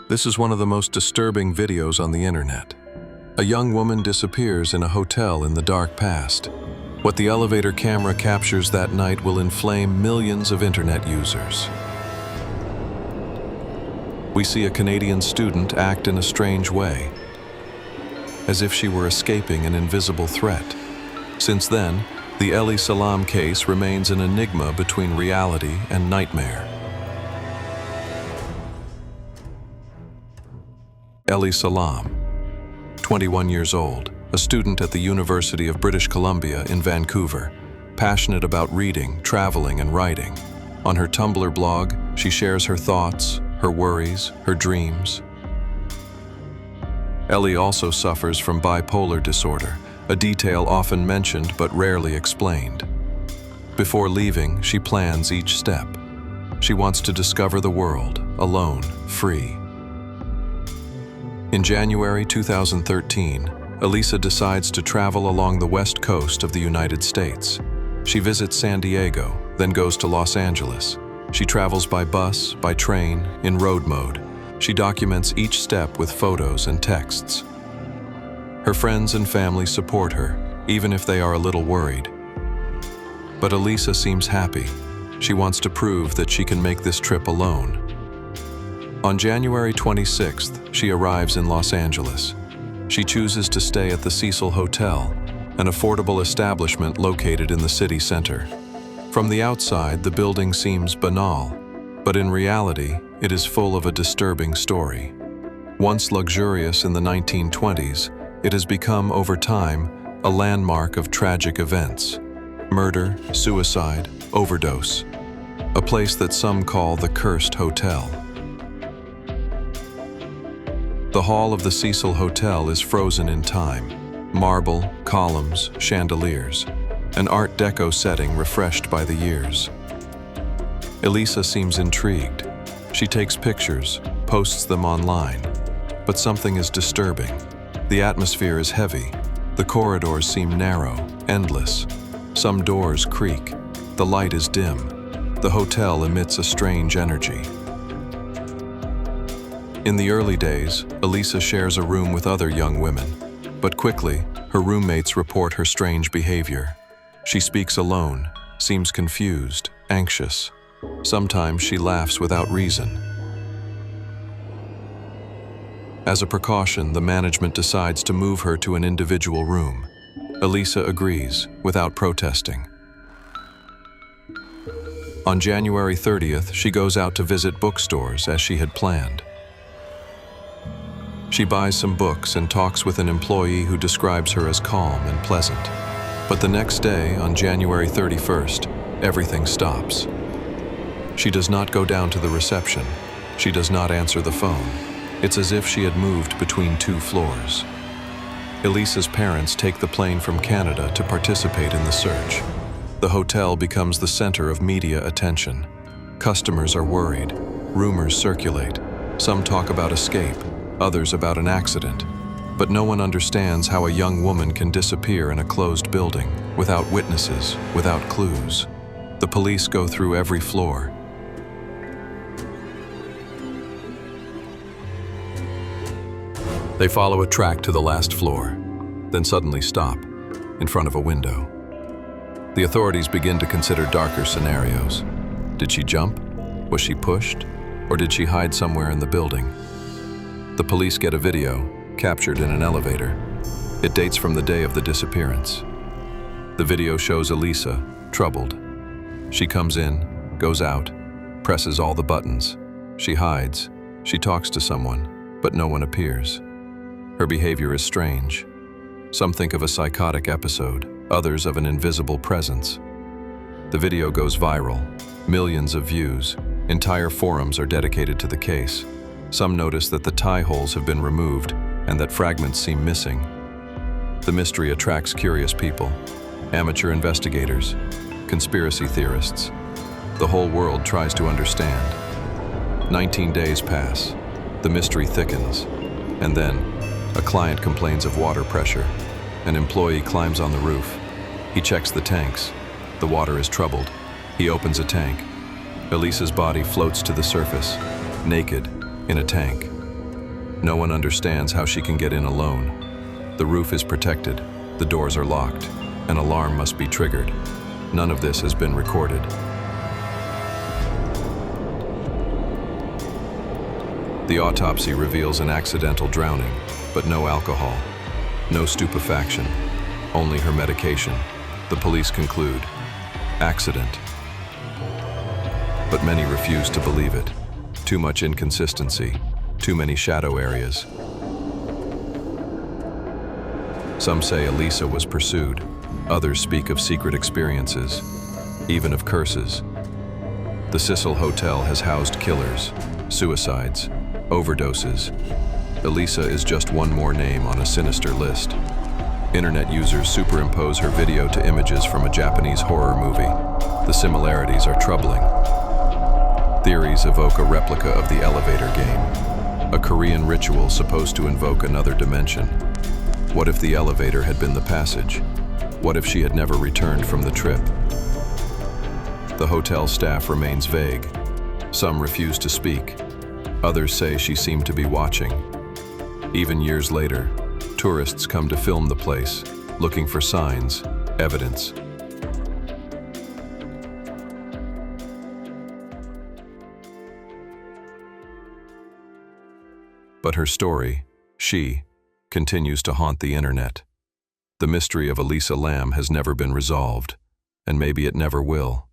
This is one of the most disturbing videos on the internet. A young woman disappears in a hotel in the dark past. What the elevator camera captures that night will inflame millions of internet users. We see a Canadian student act in a strange way, as if she were escaping an invisible threat. Since then, the Elisa Lam case remains an enigma between reality and nightmare. Elisa Lam, 21 years old, a student at the University of British Columbia in Vancouver, passionate about reading, traveling, and writing. On her Tumblr blog, she shares her thoughts, her worries, her dreams. Ellie also suffers from bipolar disorder, a detail often mentioned but rarely explained. Before leaving, she plans each step. She wants to discover the world, alone, free. In January 2013, Elisa decides to travel along the west coast of the United States. She visits San Diego, then goes to Los Angeles. She travels by bus, by train, in road mode. She documents each step with photos and texts. Her friends and family support her, even if they are a little worried. But Elisa seems happy. She wants to prove that she can make this trip alone. On January 26th, she arrives in Los Angeles. She chooses to stay at the Cecil Hotel, an affordable establishment located in the city center. From the outside, the building seems banal, but in reality, it is full of a disturbing story. Once luxurious in the 1920s, it has become, over time, a landmark of tragic events: murder, suicide, overdose. A place that some call the Cursed Hotel. The hall of the Cecil Hotel is frozen in time. Marble, columns, chandeliers. An Art Deco setting refreshed by the years. Elisa seems intrigued. She takes pictures, posts them online. But something is disturbing. The atmosphere is heavy. The corridors seem narrow, endless. Some doors creak. The light is dim. The hotel emits a strange energy. In the early days, Elisa shares a room with other young women, but quickly, her roommates report her strange behavior. She speaks alone, seems confused, anxious. Sometimes she laughs without reason. As a precaution, the management decides to move her to an individual room. Elisa agrees, without protesting. On January 30th, she goes out to visit bookstores as she had planned. She buys some books and talks with an employee who describes her as calm and pleasant. But the next day, on January 31st, everything stops. She does not go down to the reception. She does not answer the phone. It's as if she had moved between two floors. Elisa's parents take the plane from Canada to participate in the search. The hotel becomes the center of media attention. Customers are worried. Rumors circulate. Some talk about escape. Others about an accident. But no one understands how a young woman can disappear in a closed building, without witnesses, without clues. The police go through every floor. They follow a track to the last floor, then suddenly stop, in front of a window. The authorities begin to consider darker scenarios. Did she jump? Was she pushed? Or did she hide somewhere in the building? The police get a video, captured in an elevator. It dates from the day of the disappearance. The video shows Elisa, troubled. She comes in, goes out, presses all the buttons. She hides. She talks to someone, but no one appears. Her behavior is strange. Some think of a psychotic episode, others of an invisible presence. The video goes viral, millions of views. Entire forums are dedicated to the case. Some notice that the tie holes have been removed and that fragments seem missing. The mystery attracts curious people, amateur investigators, conspiracy theorists. The whole world tries to understand. 19 days pass. The mystery thickens. And then, a client complains of water pressure. An employee climbs on the roof. He checks the tanks. The water is troubled. He opens a tank. Elisa's body floats to the surface, naked, in a tank. No one understands how she can get in alone. The roof is protected, the doors are locked, an alarm must be triggered. None of this has been recorded. The autopsy reveals an accidental drowning, but no alcohol, no stupefaction, only her medication. The police conclude, accident. But many refuse to believe it. Too much inconsistency, too many shadow areas. Some say Elisa was pursued. Others speak of secret experiences, even of curses. The Cecil Hotel has housed killers, suicides, overdoses. Elisa is just one more name on a sinister list. Internet users superimpose her video to images from a Japanese horror movie. The similarities are troubling. Theories evoke a replica of the elevator game, a Korean ritual supposed to invoke another dimension. What if the elevator had been the passage? What if she had never returned from the trip? The hotel staff remains vague. Some refuse to speak. Others say she seemed to be watching. Even years later, tourists come to film the place, looking for signs, evidence. But her story, she, continues to haunt the internet. The mystery of Elisa Lam has never been resolved, and maybe it never will.